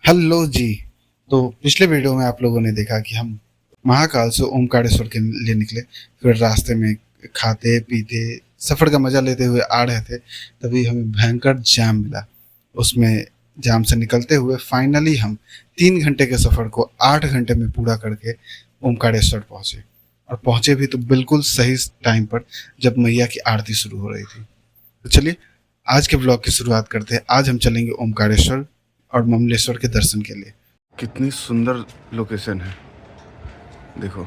Hello जी। तो पिछले video में आप लोगों ने देखा कि हम महाकाल से ओमकारेश्वर के लिए निकले। फिर रास्ते में खाते पीते सफ़र का मज़ा लेते हुए आ रहे थे, तभी हमें भयंकर जाम मिला। उसमें जाम से निकलते हुए फाइनली हम 3 घंटे के सफ़र को 8 घंटे में पूरा करके ओमकारेश्वर पहुँचे। और पहुँचे भी तो बिल्कुल सही टाइम पर, जब मैया की आरती शुरू हो रही थी। तो चलिए आज के ब्लॉग की शुरुआत करते हैं। आज हम चलेंगे ओमकारेश्वर और ममलेश्वर के दर्शन के लिए। कितनी सुंदर लोकेशन है, देखो।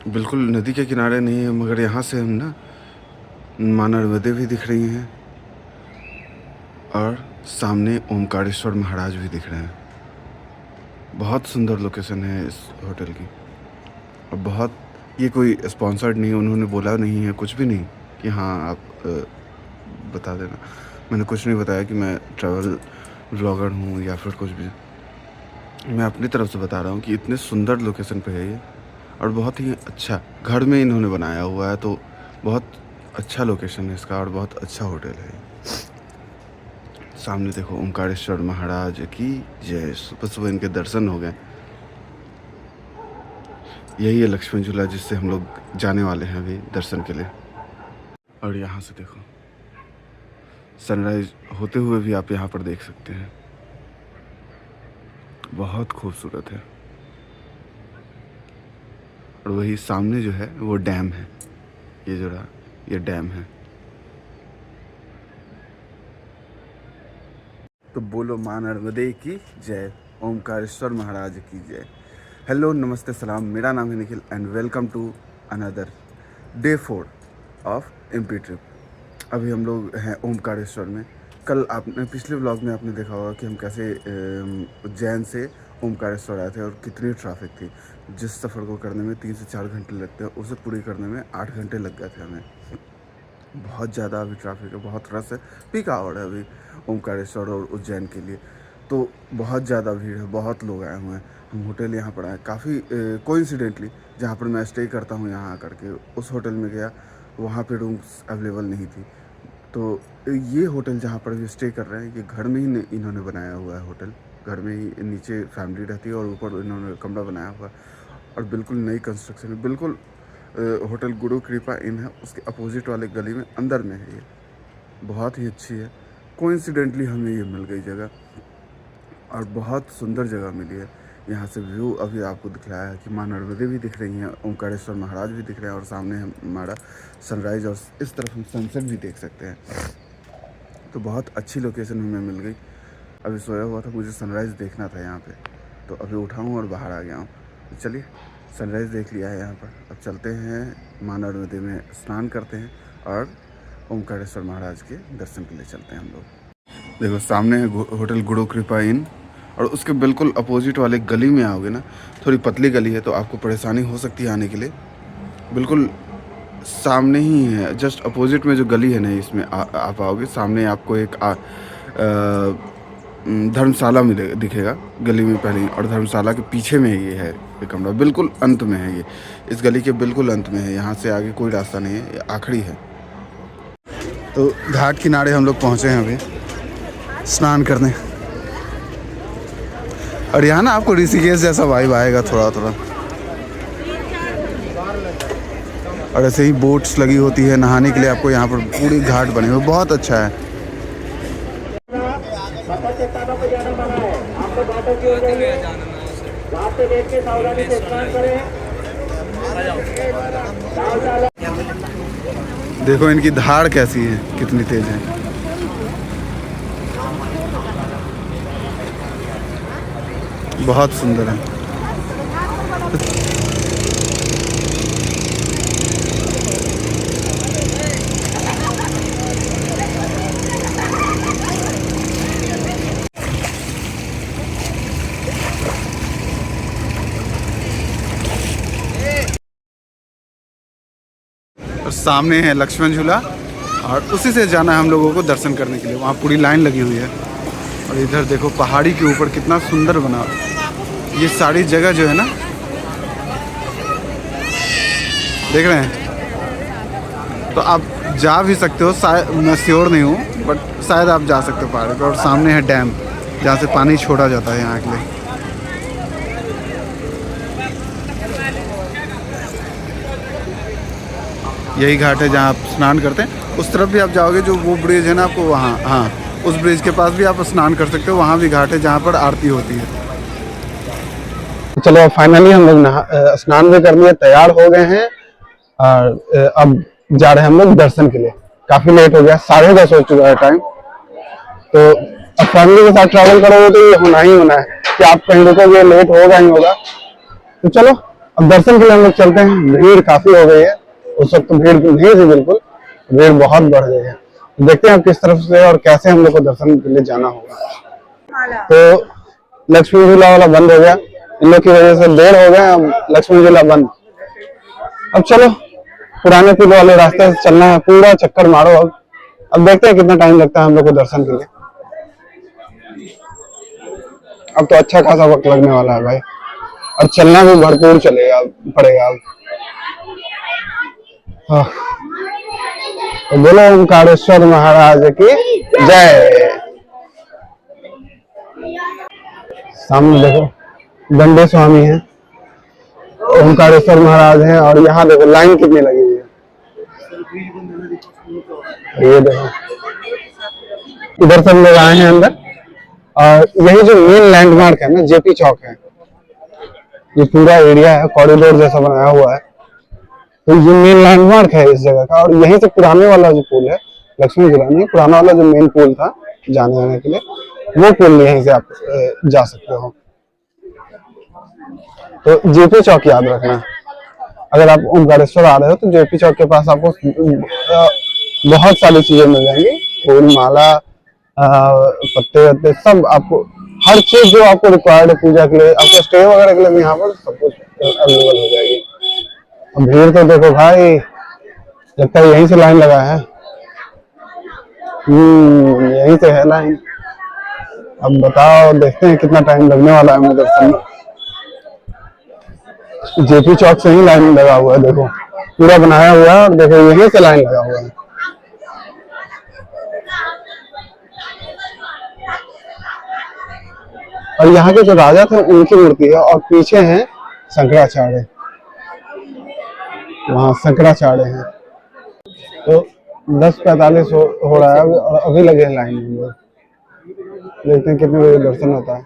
बिल्कुल नदी के किनारे नहीं है, मगर यहाँ से हम ना माँ नर्मदे भी दिख रही हैं और सामने ओमकारेश्वर महाराज भी दिख रहे हैं। बहुत सुंदर लोकेशन है इस होटल की। और बहुत, ये कोई स्पॉन्सर्ड नहीं, उन्होंने बोला नहीं है कुछ भी नहीं कि हाँ आप बता देना। मैंने कुछ नहीं बताया कि मैं ट्रैवल व्लॉगर हूँ या फिर कुछ भी। मैं अपनी तरफ से बता रहा हूँ कि इतने सुंदर लोकेशन पे है ये, और बहुत ही अच्छा घर में इन्होंने बनाया हुआ है। तो बहुत अच्छा लोकेशन है इसका और बहुत अच्छा होटल है। सामने देखो ओमकारेश्वर महाराज की जय। सुबह सुबह इनके दर्शन हो गए। यही है लक्ष्मण झूला जिससे हम लोग जाने वाले हैं अभी दर्शन के लिए। और यहाँ से देखो सनराइज होते हुए भी आप यहाँ पर देख सकते हैं। बहुत खूबसूरत है। और वही सामने जो है वो डैम है। ये जो रहा ये डैम है। तो बोलो माँ नर्मदे की जय, ओमकारेश्वर महाराज की जय। हेलो नमस्ते सलाम, मेरा नाम है Nikhil and welcome to another day 4 of MP trip. अभी हम लोग हैं ओमकारेश्वर में। कल आपने पिछले व्लॉग में आपने देखा होगा कि हम कैसे उज्जैन से ओमकारेश्वर आए थे और कितनी ट्रैफिक थी। जिस सफ़र को करने में 3 से 4 घंटे लगते हैं, उसे पूरी करने में 8 घंटे लग गए थे हमें। बहुत ज़्यादा अभी ट्रैफिक है, बहुत रश है। पीक आवर है अभी ओमकारेश्वर और उज्जैन के लिए। तो बहुत ज़्यादा भीड़ है, बहुत लोग आए हुए हैं। हम होटल यहाँ पर आए काफ़ी कोइंसिडेंटली, जहाँ पर मैं स्टे करता हूँ यहाँ आकर के उस होटल में गया, वहाँ पे रूम्स अवेलेबल नहीं थी। तो ये होटल जहाँ पर भी स्टे कर रहे हैं, ये घर में ही इन्होंने बनाया हुआ है होटल। घर में ही नीचे फैमिली रहती है और ऊपर इन्होंने कमरा बनाया हुआ है। और बिल्कुल नई कंस्ट्रक्शन है। बिल्कुल होटल गुरु कृपा इन है, उसके अपोजिट वाले गली में अंदर में है ये। बहुत ही अच्छी है। कोइंसिडेंटली हमें ये मिल गई जगह, और बहुत सुंदर जगह मिली है। यहाँ से व्यू अभी आपको दिखलाया है कि माँ नर्मदे भी दिख रही हैं, ओमकारेश्वर महाराज भी दिख रहे हैं, और सामने हमारा सनराइज़ और इस तरफ हम सनसेट भी देख सकते हैं। तो बहुत अच्छी लोकेशन हमें मिल गई। अभी सोया हुआ था, मुझे सनराइज़ देखना था यहाँ पे, तो अभी उठा हूँ और बाहर आ गया हूँ। तो चलिए सनराइज़ देख लिया है यहाँ पर, अब चलते हैं माँ नर्मदे में स्नान करते हैं और ओमकारेश्वर महाराज के दर्शन के लिए चलते हैं हम लोग। देखो सामने है होटल गुरु कृपा इन, और उसके बिल्कुल अपोजिट वाले गली में आओगे ना, थोड़ी पतली गली है तो आपको परेशानी हो सकती है आने के लिए। बिल्कुल सामने ही है, जस्ट अपोजिट में जो गली है ना, इसमें आप आओगे, सामने आपको एक धर्मशाला मिले दिखेगा गली में पहले ही, और धर्मशाला के पीछे में ये है ये कमरा, बिल्कुल अंत में है ये। इस गली के बिल्कुल अंत में है, यहाँ से आगे कोई रास्ता नहीं है, ये आखिरी है। तो घाट किनारे हम लोग पहुँचे हैं अभी स्नान करने। और यहाँ ना आपको ऋषिकेश जैसा वाइब आएगा थोड़ा थोड़ा। और ऐसे ही बोट्स लगी होती है नहाने के लिए, आपको यहाँ पर पूरी घाट बने हुए, बहुत अच्छा है। देखो इनकी धार कैसी है, कितनी तेज है। बहुत सुंदर है। और सामने है लक्ष्मण झूला, और उसी से जाना है हम लोगों को दर्शन करने के लिए। वहाँ पूरी लाइन लगी हुई है। और इधर देखो पहाड़ी के ऊपर कितना सुंदर बना। ये सारी जगह जो है ना, देख रहे हैं, तो आप जा भी सकते हो। शायद मैं श्योर नहीं हूँ, बट शायद आप जा सकते हो पहाड़ पर। और सामने है डैम, जहाँ से पानी छोड़ा जाता है यहाँ के लिए। यही घाट है जहाँ आप स्नान करते हैं। उस तरफ भी आप जाओगे, जो वो ब्रिज है ना आपको वहाँ, हाँ उस ब्रिज के पास भी आप स्नान कर सकते हो। वहाँ भी घाट है जहाँ पर आरती होती है। चलो फाइनली हम लोग स्नान भी कर लिए, तैयार हो गए हैं और अब जा रहे हैं हम लोग दर्शन के लिए। काफी लेट हो गया, 10:30 हो चुका है टाइम। तो अब फैमिली के साथ ट्रैवल करोगे तो ये होना ही होना है कि आप कहीं रुकोगे, लेट होगा ही होगा। तो चलो अब दर्शन के लिए हम लोग चलते हैं। भीड़ काफी हो गई है, उस वक्त तो भीड़ नहीं थी बिल्कुल, भीड़ बहुत बढ़ गई है। देखते हैं अब किस तरफ से और कैसे हम लोग को दर्शन के लिए जाना होगा। तो लक्ष्मी झूला वाला बंद हो गया, इन लोग की वजह से देर हो गया, अब लक्ष्मी झूला बंद। अब चलो पुराने पुल वाले रास्ते से चलना है, पूरा चक्कर मारो। अब देखते हैं कितना टाइम लगता है हम लोग को दर्शन के लिए। अब तो अच्छा खासा वक्त लगने वाला है भाई, और चलना भी भरपूर चलेगा पड़ेगा अब। हाँ। तो बोलो ओंकारेश्वर महाराज की जय। सामने देखो दंडे स्वामी हैं, ओंकारेश्वर महाराज हैं, और यहाँ देखो लाइन कितनी लगी हुई है। ये देखो इधर सब लोग आए हैं अंदर, और यही जो मेन लैंडमार्क है ना, जेपी चौक है। ये पूरा एरिया है, कॉरिडोर जैसा बनाया हुआ है। तो ये मेन लैंडमार्क है इस जगह का। और यहीं से पुराने वाला जो पुल है, लक्ष्मी झूला नहीं, पुराना वाला जो मेन पुल था जाने आने के लिए, वो पुल यहीं से आप जा सकते हो। तो जेपी चौक याद रखना, अगर आप ओंकारेश्वर आ रहे हो तो जेपी चौक के पास आपको बहुत सारी चीजें मिल जाएंगी। फूल माला, पत्ते वत्ते सब आपको, हर चीज जो आपको रिक्वायर्ड है पूजा के लिए, आपको स्टे वगैरह के लिए भी यहाँ पर सब कुछ अवेलेबल हो जाएगी। अब भीड़ तो देखो भाई, लगता है यहीं से लाइन लगा है। यहीं से है लाइन। अब बताओ, देखते हैं कितना टाइम लगने वाला है हमें दर्शन में। जेपी चौक से ही लाइन लगा हुआ है, देखो पूरा बनाया हुआ है, और देखो यहीं से लाइन लगा हुआ है। और यहाँ के जो राजा थे उनकी मूर्ति है, और पीछे हैं शंकराचार्य, वहाँ शंकराचार्य हैं। तो 10:45 हो रहा है और अभी लगे हैं लाइन में। देखते हैं कितने बजे दर्शन होता है।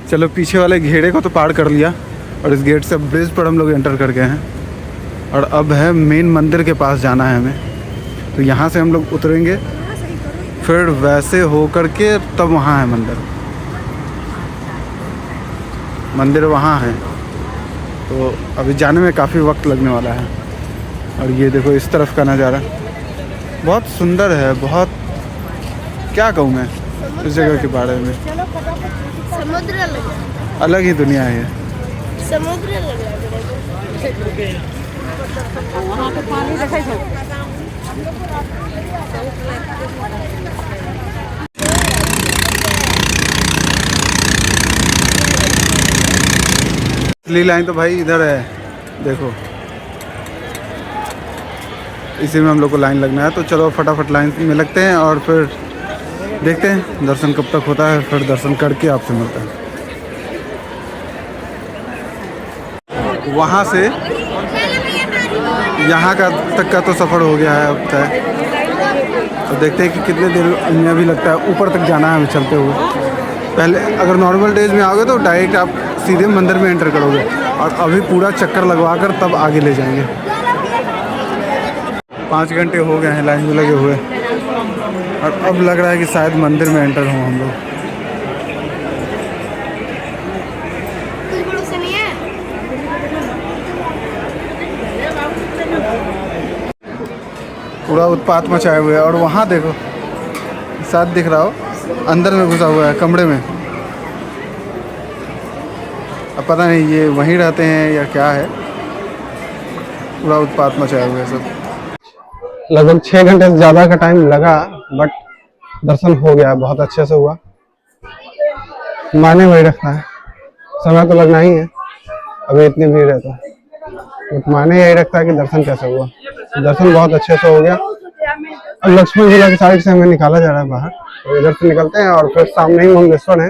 चलो पीछे वाले घेरे को तो पार कर लिया, और इस गेट से ब्रिज पर हम लोग एंटर कर गए हैं, और अब है मेन मंदिर के पास जाना है हमें। तो यहाँ से हम लोग उतरेंगे, फिर वैसे होकर के तब वहाँ है मंदिर। मंदिर वहाँ है, तो अभी जाने में काफ़ी वक्त लगने वाला है। और ये देखो इस तरफ का नज़ारा बहुत सुंदर है, बहुत, क्या कहूँ मैं इस जगह के बारे में। समुद्र अलग ही दुनिया है। समुद्र वहाँ पे पानी देखा है। असली लाइन तो भाई इधर है, देखो इसी में हम लोग को लाइन लगना है। तो चलो फटाफट लाइन में लगते हैं, और फिर देखते हैं दर्शन कब तक होता है। फिर दर्शन करके आपसे मिलता है। वहाँ से यहाँ का तक का तो सफ़र हो गया है अब तय। तो देखते हैं कि कितने देर में भी लगता है, ऊपर तक जाना है हमें चलते हुए। पहले अगर नॉर्मल डेज में आओगे तो डायरेक्ट आप सीधे मंदिर में एंटर करोगे, और अभी पूरा चक्कर लगवा कर तब आगे ले जाएंगे। 5 घंटे हो गए हैं लाइन में लगे हुए, और अब लग रहा है कि शायद मंदिर में एंटर हों हम लोग। पूरा उत्पात मचाए हुए है, और वहाँ देखो साथ दिख रहा हो, अंदर में घुसा हुआ है कमरे में। अब पता नहीं ये वहीं रहते हैं या क्या है, पूरा उत्पात मचाए हुए है सब। लगभग 6 घंटे से ज्यादा का टाइम लगा, बट दर्शन हो गया, बहुत अच्छे से हुआ। माने वही रखता है, समय तो लगना ही है, अभी इतनी भीड़ है तो, बट माने यही रखता है कि दर्शन कैसे हुआ। दर्शन बहुत अच्छे से हो गया। अब लक्ष्मण झूला की साइड से हमें निकाला जा रहा है बाहर, तो इधर से निकलते हैं और फिर सामने ही ममलेश्वर है,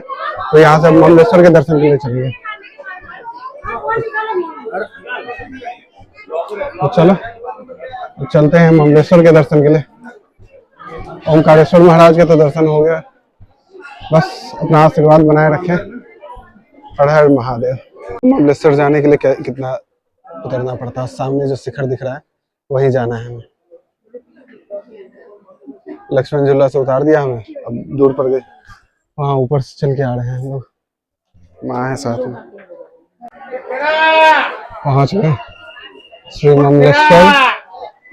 तो यहाँ से ममलेश्वर के दर्शन के लिए चलेंगे। तो चलो चलते हैं ममलेश्वर के दर्शन के लिए। ओमकारेश्वर महाराज के तो दर्शन हो गया, बस अपना आशीर्वाद बनाए रखें। हर हर महादेव। ममलेश्वर जाने के लिए कितना उतरना पड़ता है, सामने जो शिखर दिख रहा है वहीं जाना है हमें। लक्ष्मण झूला से उतार दिया हमें, अब दूर पर गए, वहाँ ऊपर से चल के आ रहे हैं हम लोग, माँ है साथ में। पहुंच गए श्री ममलेश्वर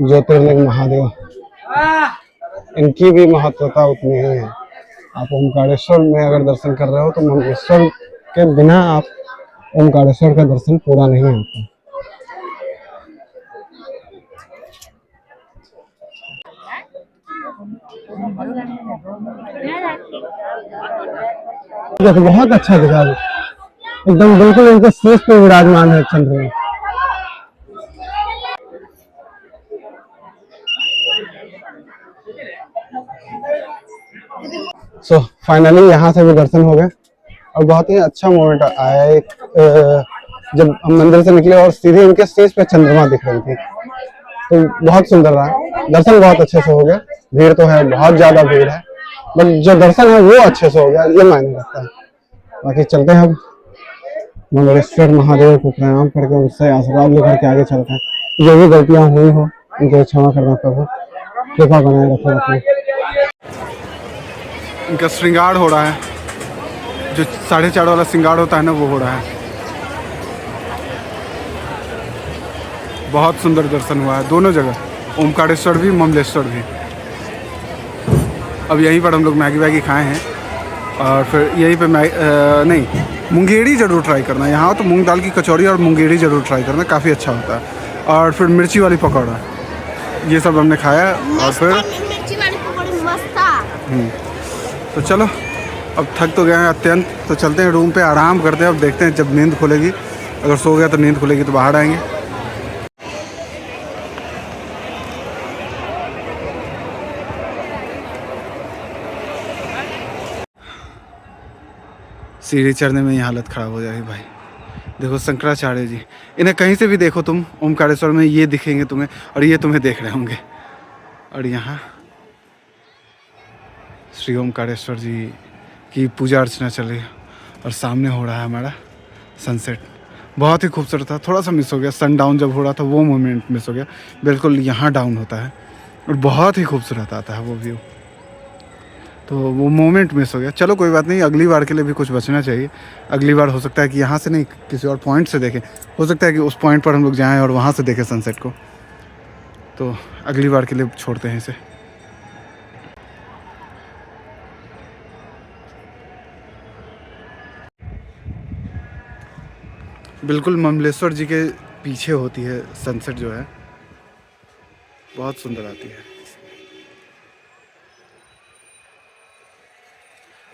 ज्योतिर्लिंग महादेव। इनकी भी महत्वता उतनी ही है। आप ओमकारेश्वर में अगर दर्शन कर रहे हो तो ममलेश्वर के बिना आप ओमकारेश्वर का दर्शन पूरा नहीं होता। देखो बहुत अच्छा दिखा, एकदम बिल्कुल इनके शीश पे विराजमान है चंद्रमा। सो फाइनली यहाँ से भी दर्शन हो गए और बहुत ही अच्छा मोमेंट आया। एक जब हम मंदिर से निकले और सीधे इनके शीश पे चंद्रमा दिख रही थी, तो बहुत सुंदर रहा। दर्शन बहुत अच्छे से हो गया। भीड़ तो है, बहुत ज्यादा भीड़ है, बट जो दर्शन है वो अच्छे से हो गया, ये मायने रखता है। बाकी चलते हैं अब मंगलेश्वर महादेव को प्रणाम करके उससे आशीर्वाद लेकर के आगे चलते हैं। जो भी गलतियां हुई हो उनको क्षमा करना, प्रभु कृपा बनाए रखें अपनी। इनका श्रृंगार हो रहा है, जो 4:30 वाला श्रृंगार होता है ना, वो हो रहा है। बहुत सुंदर दर्शन हुआ है दोनों जगह, ओमकारेश्वर भी ममलेश्वर भी। अब यहीं पर हम लोग मैगी वैगी खाए हैं और फिर यहीं पे नहीं, मुंगेरी ज़रूर ट्राई करना। यहाँ तो मूंग दाल की कचौरी और मुंगेरी ज़रूर ट्राई करना, काफ़ी अच्छा होता है। और फिर मिर्ची वाली पकौड़ा, ये सब हमने खाया। और फिर मिर्ची वाली पकौड़ी मस्त था। तो चलो अब थक तो गए हैं अत्यंत, तो चलते हैं रूम पे, आराम करते हैं। अब देखते हैं जब नींद खुलेगी, अगर सो गया तो नींद खुलेगी तो बाहर आएंगे। सीढ़ी चढ़ने में ही हालत ख़राब हो जाएगी भाई। देखो शंकराचार्य जी, इन्हें कहीं से भी देखो तुम ओमकारेश्वर में, ये दिखेंगे तुम्हें और ये तुम्हें देख रहे होंगे। और यहाँ श्री ओमकारेश्वर जी की पूजा अर्चना चल रही है और सामने हो रहा है हमारा सनसेट। बहुत ही खूबसूरत था, थोड़ा सा मिस हो गया, सन डाउन जब हो रहा था वो मोमेंट मिस हो गया। बिल्कुल यहाँ डाउन होता है और बहुत ही खूबसूरत आता है वो व्यू, तो वो मोमेंट मिस हो गया। चलो कोई बात नहीं, अगली बार के लिए भी कुछ बचना चाहिए। अगली बार हो सकता है कि यहाँ से नहीं, किसी और पॉइंट से देखें। हो सकता है कि उस पॉइंट पर हम लोग जाएं और वहाँ से देखें सनसेट को, तो अगली बार के लिए छोड़ते हैं इसे। बिल्कुल ममलेश्वर जी के पीछे होती है सनसेट, जो है बहुत सुंदर आती है।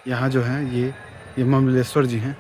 यहाँ जो है ये ममलेश्वर जी हैं।